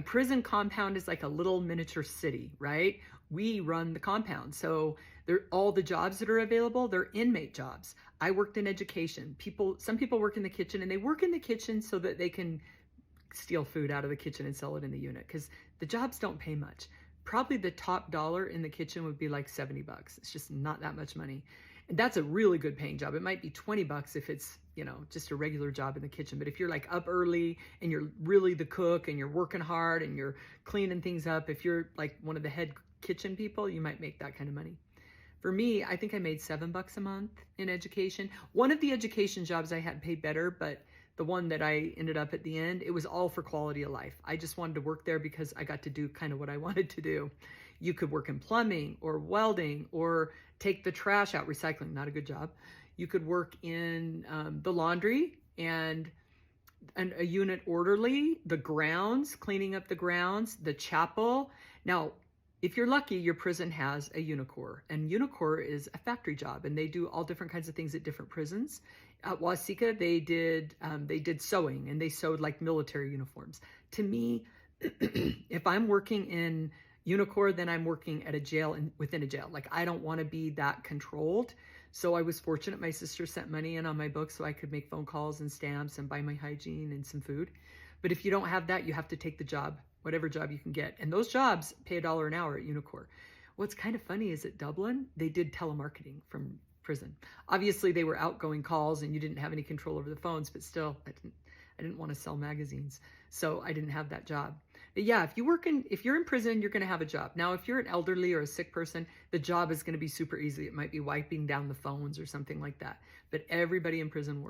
A prison compound is like a little miniature city, right? We run the compound. So all the jobs that are available, they're inmate jobs. I worked in education. Some people work in the kitchen, and they work in the kitchen so that they can steal food out of the kitchen and sell it in the unit, because the jobs don't pay much. Probably the top dollar in the kitchen would be like $70. It's just not that much money. And that's a really good paying job. It might be $20 if it's, just a regular job in the kitchen. But if you're like up early and you're really the cook and you're working hard and you're cleaning things up, if you're like one of the head kitchen people, you might make that kind of money. For me, I think I made $7 a month in education. One of the education jobs I had paid better, but the one that I ended up at the end, it was all for quality of life. I just wanted to work there because I got to do kind of what I wanted to do. You could work in plumbing or welding or take the trash out, recycling, not a good job. You could work in the laundry and a unit orderly, the grounds, cleaning up the grounds, the chapel. Now, if you're lucky, your prison has a Unicor, and Unicor is a factory job, and they do all different kinds of things at different prisons. At Waseca, they did sewing, and they sewed like military uniforms. To me, if I'm working in Unicor, then I'm working at a jail and within a jail. Like, I don't want to be that controlled. So I was fortunate. My sister sent money in on my book so I could make phone calls and stamps and buy my hygiene and some food. But if you don't have that, you have to take the job, whatever job you can get. And those jobs pay $1 an hour at Unicor. What's kind of funny is at Dublin, they did telemarketing from prison. Obviously, they were outgoing calls and you didn't have any control over the phones, but still, I didn't want to sell magazines, so I didn't have that job. But yeah, if you're in prison, you're going to have a job. Now, if you're an elderly or a sick person, the job is going to be super easy. It might be wiping down the phones or something like that. But everybody in prison works.